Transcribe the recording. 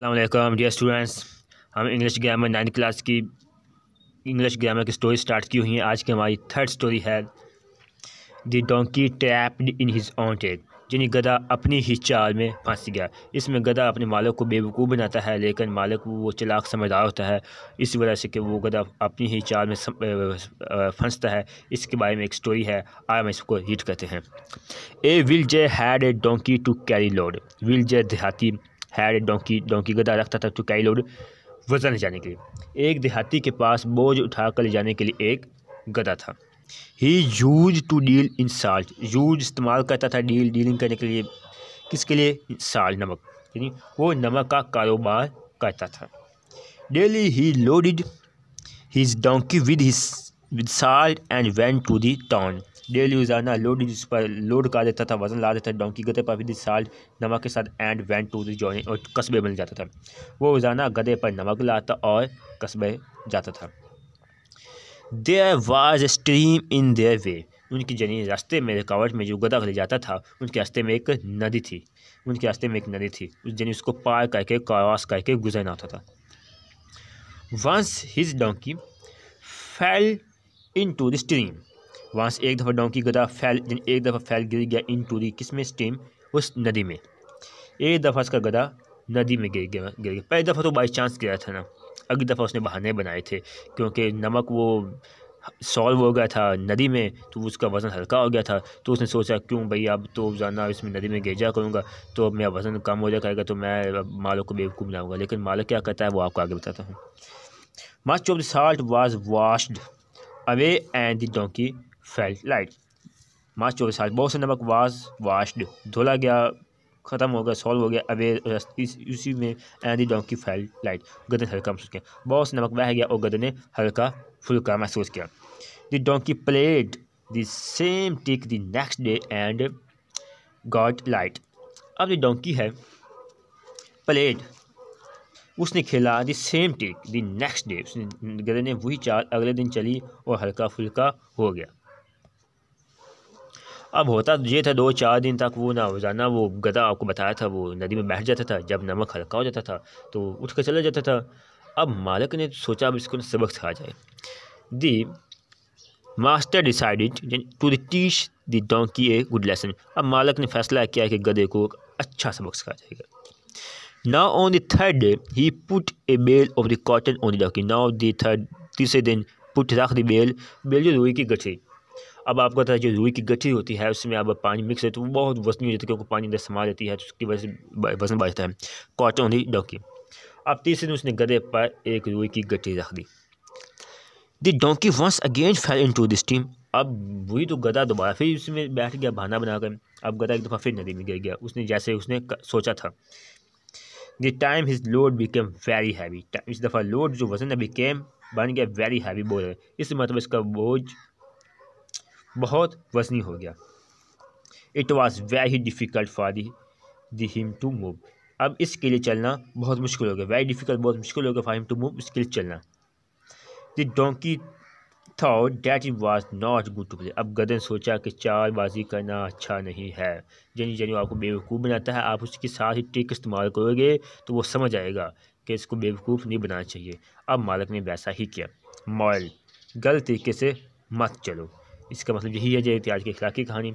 अस्सलाम dear students. हम English grammar 9th class की इंग्लिश ग्रामर की स्टोरी स्टार्ट की हुई है। आज की हमारी थर्ड स्टोरी है the donkey trapped in his own take, यानी गधा अपनी ही चाल में फंस गया। इसमें गधा अपने मालिक को बेवकूफ़ बनाता है, लेकिन मालिक वो चालाक समझदार होता है, इस वजह से कि वो गधा अपनी ही चाल में फंसता है। इसके बारे में एक स्टोरी है, आज हम इसको रीड करते हैं। A villager had a donkey to carry load. Villager देहाती हैड ए डोंकी, डोंकी गधा रखता था टू कैरी लोड, वज़न ले जाने के लिए। एक देहाती के पास बोझ उठा कर ले जाने के लिए एक गधा था। He use to deal in salt, use इस्तेमाल करता था, डीलिंग करने के लिए, किसके लिए? साल्ट, नमक, यानी वो नमक का कारोबार करता था। Daily he loaded his donkey with salt and went to the town. Daily रोजाना लोड जिस पर लोड कर देता था, वजन ला देता था डोंकी गधे पर विद साल्ट, नमक के साथ, एंड वेंट टू दी जॉर्नी, और कस्बे बन जाता था। वो रोजाना गधे पर नमक लाता और कस्बे जाता था। There was a stream in their way, उनकी जनी रास्ते में, रुकावट में जो गधा ले जाता था, उनके रास्ते में एक नदी थी। उनके रास्ते में एक नदी थी, उस जनी उसको पार करके, क्रॉस करके गुजरना होता था। Once his donkey fell into the stream, वहाँ से एक दफ़ा डोंकी गधा एक दफ़ा फैल गिर गया इन टू दी, किस में? स्ट्रीम, उस नदी में। एक दफ़ा उसका गधा नदी में गिर गया। पहली दफ़ा तो बाई चांस गिरा था ना, अगली दफ़ा उसने बहाने बनाए थे, क्योंकि नमक वो सॉल्व हो गया था नदी में, तो उसका वज़न हल्का हो गया था। तो उसने सोचा क्यों भाई, अब तो रोज़ाना इसमें नदी में गिर जा करूँगा तो अब मेरा वज़न कम हो जाएगा, तो मैं मालिक को बेवकूफ़ बनाऊँगा। लेकिन मालिक क्या करता है वो आपको आगे बताता हूँ। Much of the salt was washed away and the donkey felt light. Much of the salt, बहुत से नमक, वाज वॉश्ड, धुला गया, ख़त्म हो गया, सॉल्व हो गया, अवे उसी में, and the donkey felt light, गधे ने हल्का महसूस किया। बहुत से नमक बह गया और गधे ने हल्का फुल्का महसूस किया। The donkey played the same tick the next day and got light. अब द डोंकी है प्लेड, उसने खेला the same tick the next day, गधे ने वही चाल अगले दिन चली और हल्का फुल्का हो गया। अब होता ये था 2-4 दिन तक वो ना रोज़ाना वो गधा आपको बताया था वो नदी में बैठ जाता था, जब नमक हल्का हो जाता था तो उठ कर चला जाता था। अब मालिक ने सोचा अब इसको सबक सिखाया जाए। The master decided to teach the donkey a good lesson. अब मालिक ने फैसला किया कि गधे को अच्छा सबक सिखाया जाएगा। Now on the third day he put a bale of the cotton on the donkey. Now the third, तीसरे दिन, पुट रख द बेल, बेल जो रुई की गठरी। अब आपको पता है जो रुई की गठरी होती है उसमें अब पानी मिक्स है तो वो बहुत वजनी हो जाती है, क्योंकि पानी अंदर समा देती है, तो उसकी वजह से वजन बढ़ता है। Cotton on the donkey. अब तीसरे दिन उसने गधे पर एक रुई की गठरी रख दी। The donkey once again fell into the stream. अब वही तो गधा दोबारा फिर उसमें बैठ गया बहाना बनाकर। अब गधा एक दफ़ा फिर नदी में गिर गया, उसने जैसे उसने सोचा था। The time his load became very heavy. इस दफ़ा लोड जो वजन है बिकेम, बन गया, वेरी हैवी बोल रहे, इस मतलब इसका बोझ बहुत वजनी हो गया। It was very difficult for the him to move. अब इसके लिए चलना बहुत मुश्किल हो गया, वेरी डिफ़िकल्ट, बहुत मुश्किल हो गया फॉर हिम टू मूव, इसके लिए चलना। The donkey thought that it was not good to play. अब गधे ने सोचा कि चालबाजी करना अच्छा नहीं है। यानी यानी आपको बेवकूफ़ बनाता है, आप उसके साथ ही ट्रिक इस्तेमाल करोगे तो वो समझ आएगा कि इसको बेवकूफ़ नहीं बनाना चाहिए। अब मालिक ने वैसा ही किया। मॉरल, गलत तरीके से मत चलो। इसका मतलब यही है जो आज की अखलाकी कहानी।